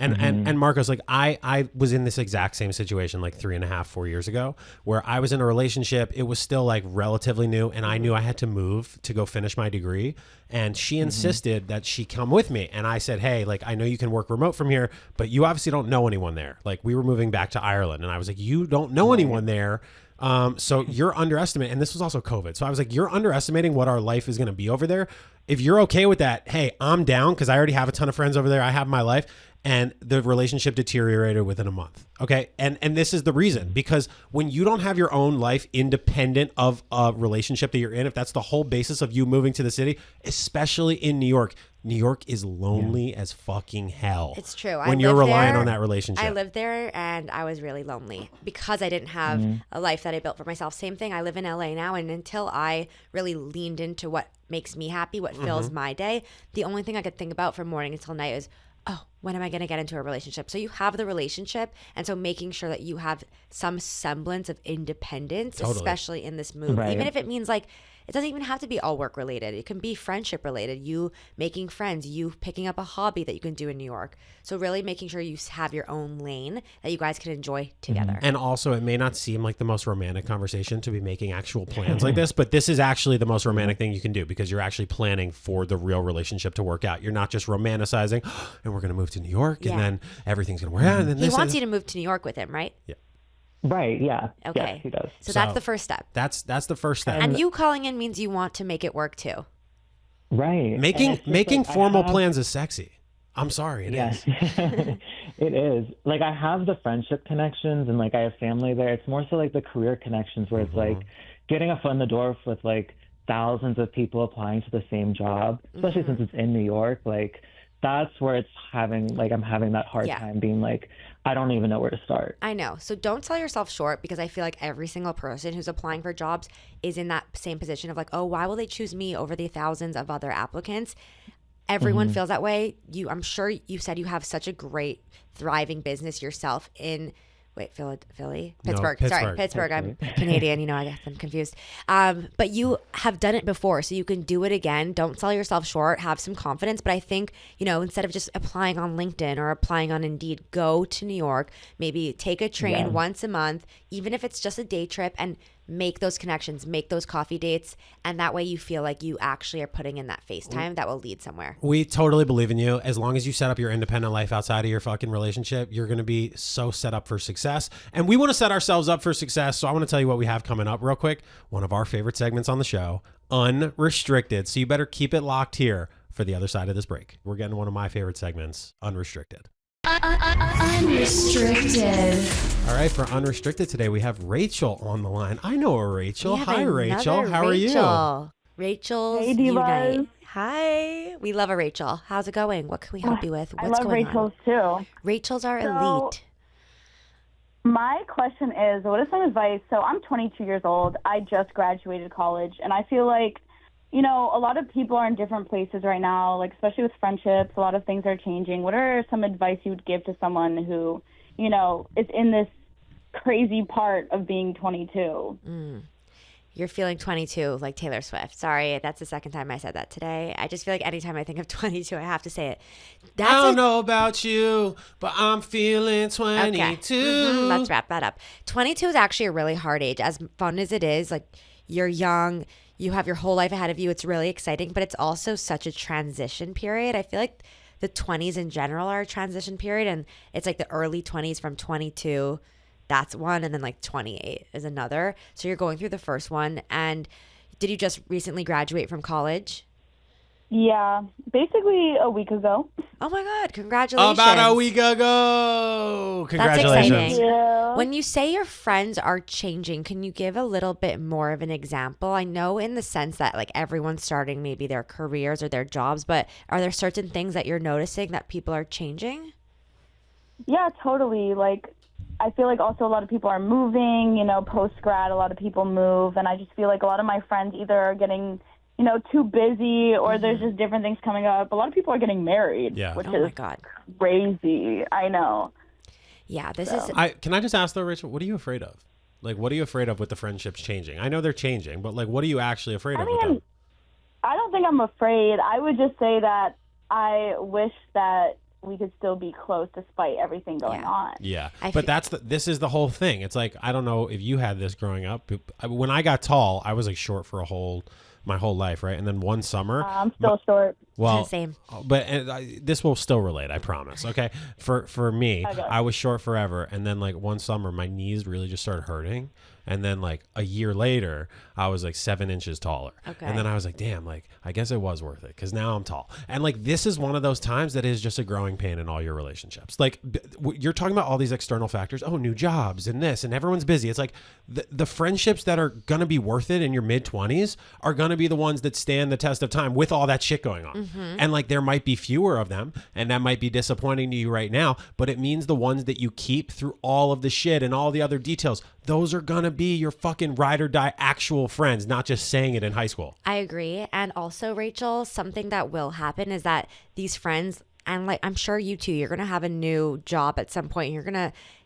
And Marcos, like I was in this exact same situation like 3.5, 4 years ago, where I was in a relationship. It was still like relatively new, and I knew I had to move to go finish my degree. And she insisted that she come with me. And I said, hey, like, I know you can work remote from here, but you obviously don't know anyone there. Like, we were moving back to Ireland, and I was like, you don't know anyone there. So you're underestimating, and this was also COVID. So I was like, you're underestimating what our life is going to be over there. If you're okay with that, hey, I'm down, because I already have a ton of friends over there. I have my life. And the relationship deteriorated within a month. Okay. And this is the reason, because when you don't have your own life independent of a relationship that you're in, if that's the whole basis of you moving to the city, especially in New York is lonely as fucking hell. It's true. When you're relying on that relationship. I lived there and I was really lonely because I didn't have a life that I built for myself. Same thing. I live in LA now, and until I really leaned into what makes me happy, what fills my day, the only thing I could think about from morning until night is, oh, when am I going to get into a relationship? So you have the relationship. And so making sure that you have some semblance of independence, especially in this move, even if it means like, it doesn't even have to be all work related. It can be friendship related. You making friends, you picking up a hobby that you can do in New York. So really making sure you have your own lane that you guys can enjoy together. And also, it may not seem like the most romantic conversation to be making actual plans like this, but this is actually the most romantic thing you can do because you're actually planning for the real relationship to work out. You're not just romanticizing, and we're going to move to New York, and then everything's going to work out. And then he wants you to move to New York with him, right? Yeah. Right, yeah. Okay. Yes, he does. So that's the first step. That's the first step. And you calling in means you want to make it work too. Right. Making formal plans is sexy. I'm sorry, it is. It is. Like, I have the friendship connections and, like, I have family there. It's more so, like, the career connections where it's, like, getting a foot in the door with, like, thousands of people applying to the same job, especially since it's in New York. Like, that's where it's having, like, I'm having that hard time being, like, I don't even know where to start. I know. So don't sell yourself short because I feel like every single person who's applying for jobs is in that same position of, like, oh, why will they choose me over the thousands of other applicants? Everyone feels that way. I'm sure you said you have such a great, thriving business yourself in, Philly? Pittsburgh. No, Sorry, Pittsburgh. I'm Canadian. I got them confused. But you have done it before, so you can do it again. Don't sell yourself short. Have some confidence. But I think, instead of just applying on LinkedIn or applying on Indeed, go to New York. Maybe take a train once a month, even if it's just a day trip, and make those connections, make those coffee dates, and that way you feel like you actually are putting in that FaceTime that will lead somewhere. We totally believe in you. As long as you set up your independent life outside of your fucking relationship, you're going to be so set up for success. And we want to set ourselves up for success. So I want to tell you what we have coming up real quick. One of our favorite segments on the show, Unrestricted. So you better keep it locked here for the other side of this break. We're getting one of my favorite segments, Unrestricted. Unrestricted. All right, for Unrestricted today, we have Rachel on the line. I know a Rachel. Hi, Rachel. How are you? Rachel's Hey, Unite. Hi. We love a Rachel. How's it going? What can we help you with? What's going Rachel's too. Rachel's are elite. My question is, what is some advice? So I'm 22 years old. I just graduated college, and I feel like, a lot of people are in different places right now, like especially with friendships, a lot of things are changing. What are some advice you would give to someone who, is in this crazy part of being 22? You're feeling 22 like Taylor Swift. Sorry, that's the second time I said that today. I just feel like anytime I think of 22, I have to say it. I don't know about you, but I'm feeling 22. Okay. Let's wrap that up. 22 is actually a really hard age. As fun as it is, like, you're young, you have your whole life ahead of you. It's really exciting, but it's also such a transition period. I feel like the 20s in general are a transition period, and it's like the early 20s from 22. That's one, and then like 28 is another. So you're going through the first one. And did you just recently graduate from college? Yeah, basically a week ago. Oh my God, congratulations. About a week ago. Congratulations. That's exciting. Yeah. When you say your friends are changing, can you give a little bit more of an example? I know in the sense that like everyone's starting maybe their careers or their jobs, but are there certain things that you're noticing that people are changing? Yeah, totally. Like, I feel like also a lot of people are moving, post-grad, a lot of people move. And I just feel like a lot of my friends either are getting, too busy or there's just different things coming up. A lot of people are getting married, which is my God. Crazy. I know. Yeah, this is... Can I just ask though, Rachel, what are you afraid of? Like, what are you afraid of with the friendships changing? I know they're changing, but like, what are you actually afraid of with them? I don't think I'm afraid. I would just say that I wish that we could still be close despite everything going on. Yeah. But this is the whole thing. It's like, I don't know if you had this growing up. When I got tall, I was like short for my whole life, right? And then one summer, I'm still short. Well, same. But this will still relate, I promise. Okay, for me, I was short forever, and then like one summer, my knees really just started hurting, and then like a year later, I was like 7 inches taller. Okay. And then I was like, damn, like I guess it was worth it because now I'm tall. And like this is one of those times that is just a growing pain in all your relationships. Like you're talking about all these external factors. Oh, new jobs and this, and everyone's busy. It's like the friendships that are gonna be worth it in your mid-20s are gonna be the ones that stand the test of time with all that shit going on. And like there might be fewer of them, and that might be disappointing to you right now, but it means the ones that you keep through all of the shit and all the other details, those are gonna be your fucking ride or die actual friends, not just saying it in high school. I agree. And also, Rachel, something that will happen is that these friends, And like, I'm sure you too, you're going to have a new job at some point.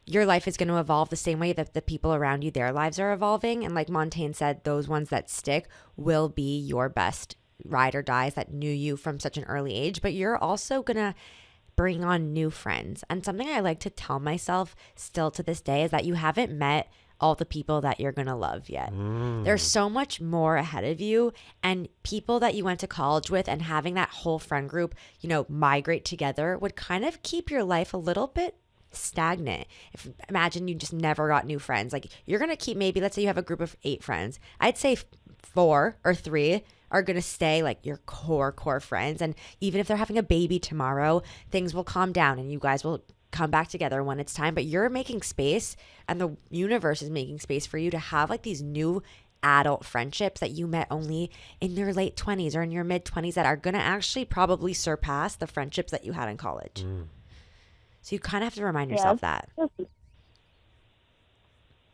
Your life is going to evolve the same way that the people around you, their lives are evolving. And like Montaine said, those ones that stick will be your best ride or dies that knew you from such an early age. But you're also going to bring on new friends. And something I like to tell myself still to this day is that you haven't met all the people that you're going to love yet. There's so much more ahead of you, and people that you went to college with and having that whole friend group, you know, migrate together would kind of keep your life a little bit stagnant. Imagine you just never got new friends. Like, you're going to keep, maybe let's say you have a group of 8 friends. I'd say 4 or 3 are going to stay like your core friends. And even if they're having a baby tomorrow, things will calm down and you guys will come back together when it's time. But you're making space, and the universe is making space for you to have like these new adult friendships that you met only in your late 20s or in your mid 20s that are going to actually probably surpass the friendships that you had in college. So you kind of have to remind yourself that.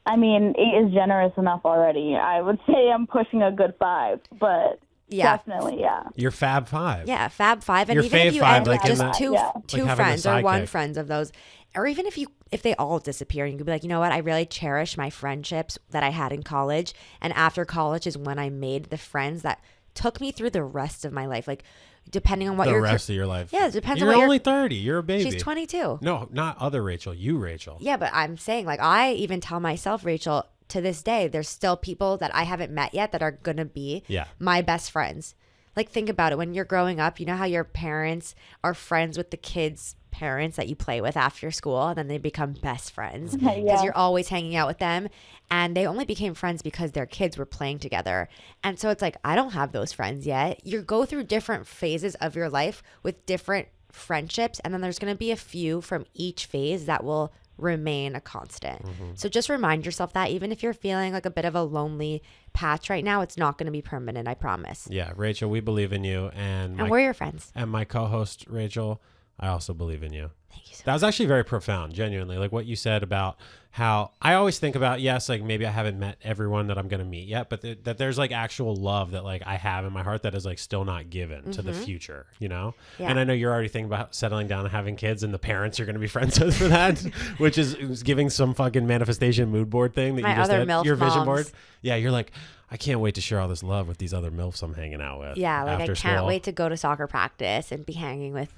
I mean, 8 is generous enough already. I would say I'm pushing a good 5, but definitely, Your Fab 5. Yeah, Fab 5. And Your even if you 5, end like with just that, two like friends or one sidekick. friends of those, or even if they all disappear, and you could be like, you know what, I really cherish my friendships that I had in college. And after college is when I made the friends that took me through the rest of my life. Like, depending on what the rest of your life. Yeah, it depends you're on what only 30. You're a baby. She's 22. No, not other Rachel. You, Rachel. Yeah, but I'm saying, like, I even tell myself, Rachel, to this day, there's still people that I haven't met yet that are going to be my best friends. Like, think about it. When you're growing up, you know how your parents are friends with the kids' parents that you play with after school, and then they become best friends because you're always hanging out with them. And they only became friends because their kids were playing together. And so it's like, I don't have those friends yet. You go through different phases of your life with different friendships, and then there's going to be a few from each phase that will remain a constant. So just remind yourself that even if you're feeling like a bit of a lonely patch right now, it's not going to be permanent, I promise. Yeah, Rachel, we believe in you. And we're your friends. And my co-host, Rachel, I also believe in you. Thank you so much. That was actually very profound, genuinely. Like what you said about how I always think about, yes, like maybe I haven't met everyone that I'm going to meet yet, but that there's like actual love that like I have in my heart that is like still not given to the future, you know? Yeah. And I know you're already thinking about settling down and having kids, and the parents you're going to be friends with for that, which is giving some fucking manifestation mood board thing that my you just other did. MILF Your vision moms. board. Yeah, you're like, I can't wait to share all this love with these other MILFs I'm hanging out with. Yeah, like after I can't school. wait to go to soccer practice and be hanging with.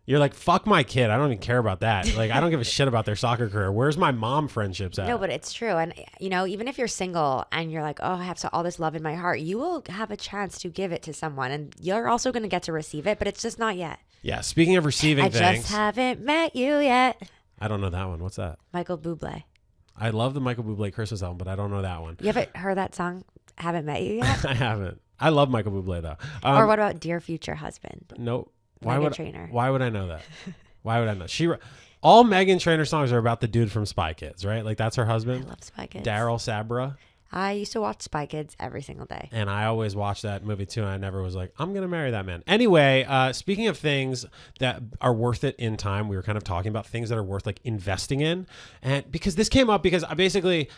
You're like, fuck my kid. I don't even care about that. Like, I don't give a shit about their soccer career. Where's my mom friendships at? No, but it's true. And, you know, even if you're single and you're like, oh, I have all this love in my heart, you will have a chance to give it to someone. And you're also going to get to receive it, but it's just not yet. Yeah, speaking of receiving things. I just haven't met you yet. I don't know that one. What's that? Michael Bublé. I love the Michael Bublé Christmas album, but I don't know that one. You haven't heard that song, Haven't Met You Yet? I haven't. I love Michael Bublé, though. Or what about Dear Future Husband? Nope. Meghan Trainor. Why would I know that? Why would I know? All Meghan Trainor songs are about the dude from Spy Kids, right? Like that's her husband. I love Spy Kids. Daryl Sabra. I used to watch Spy Kids every single day. And I always watched that movie too, and I never was like, I'm going to marry that man. Anyway, speaking of things that are worth it in time, we were kind of talking about things that are worth like investing in. And because this came up because I basically...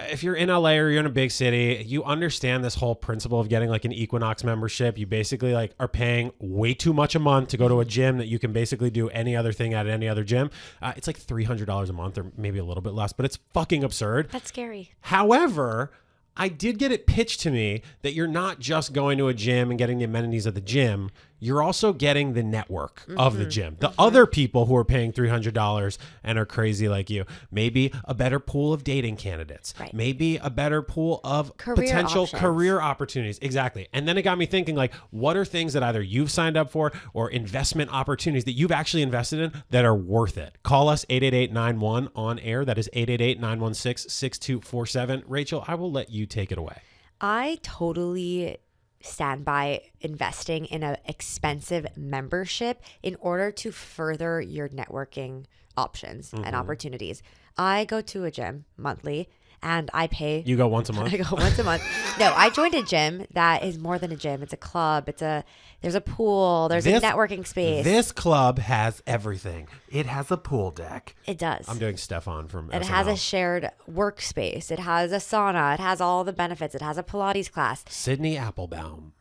if you're in LA or you're in a big city, you understand this whole principle of getting like an Equinox membership. You basically like are paying way too much a month to go to a gym that you can basically do any other thing at any other gym. It's like $300 a month or maybe a little bit less, but it's fucking absurd. That's scary. However, I did get it pitched to me that you're not just going to a gym and getting the amenities of the gym. You're also getting the network of the gym. The other people who are paying $300 and are crazy like you. Maybe a better pool of dating candidates. Right. Maybe a better pool of Career potential options. career opportunities. Exactly. And then it got me thinking like, what are things that either you've signed up for or investment opportunities that you've actually invested in that are worth it? Call us 888-91 on air. That is 888-916-6247. Rachel, I will let you take it away. I totally stand by investing in an expensive membership in order to further your networking options and opportunities. I go to a gym monthly and I pay. You go once a month? I go once a month. No, I joined a gym that is more than a gym. It's a club. There's a pool. There's a networking space. This club has everything. It has a pool deck. It does. I'm doing Stefan from SNL. It has a shared workspace. It has a sauna. It has all the benefits. It has a Pilates class. Sydney Applebaum.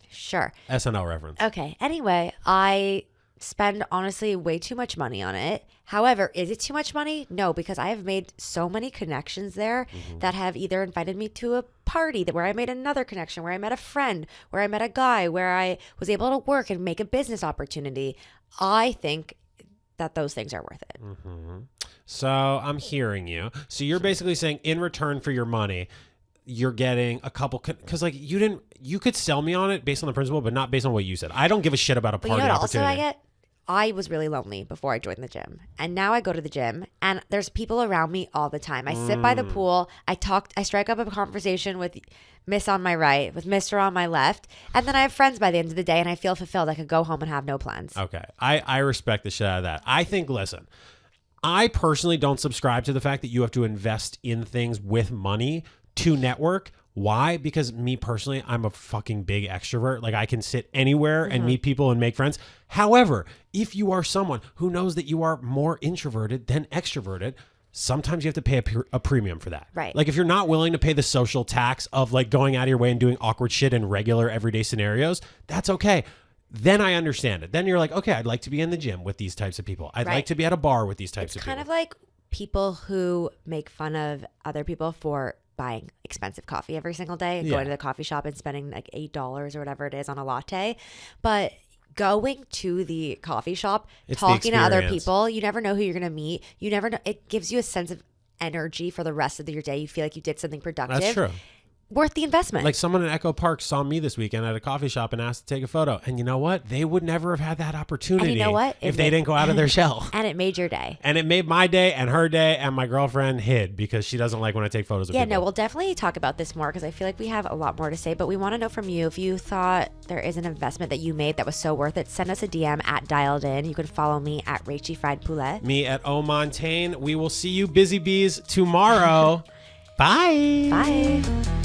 Sure. SNL reference. Okay. Anyway, I spend honestly way too much money on it. However, is it too much money? No, because I have made so many connections there that have either invited me to a party where I made another connection, where I met a friend, where I met a guy, where I was able to work and make a business opportunity. I think that those things are worth it. So I'm hearing you. So you're basically saying in return for your money, you're getting a couple, because like you could sell me on it based on the principle, but not based on what you said. I don't give a shit about a party opportunity. Also I get? I was really lonely before I joined the gym, and now I go to the gym and there's people around me all the time. I sit by the pool. I strike up a conversation with Miss on my right, with Mr. on my left, and then I have friends by the end of the day, and I feel fulfilled. I could go home and have no plans. Okay. I respect the shit out of that. I think, listen, I personally don't subscribe to the fact that you have to invest in things with money to network. Why? Because me personally, I'm a fucking big extrovert. Like I can sit anywhere and meet people and make friends. However, if you are someone who knows that you are more introverted than extroverted, sometimes you have to pay a premium for that. Right. Like if you're not willing to pay the social tax of like going out of your way and doing awkward shit in regular everyday scenarios, that's okay. Then I understand it. Then you're like, okay, I'd like to be in the gym with these types of people. I'd like to be at a bar with these types of people. It's kind of like people who make fun of other people for buying expensive coffee every single day, going to the coffee shop and spending like $8 or whatever it is on a latte. But going to the coffee shop, talking to other people, you never know who you're going to meet. You never know. It gives you a sense of energy for the rest of your day. You feel like you did something productive. That's true. Worth the investment. Like someone in Echo Park saw me this weekend at a coffee shop and asked to take a photo. And you know what? They would never have had that opportunity. And you know what? If they didn't go out of their shell. And it made your day. And it made my day and her day, and my girlfriend hid because she doesn't like when I take photos of people. Yeah, no, we'll definitely talk about this more because I feel like we have a lot more to say, but we want to know from you if you thought there is an investment that you made that was so worth it. Send us a DM at Dialed In. You can follow me at Rachy Fried Poulet. Me at Montaine. We will see you busy bees tomorrow. Bye. Bye.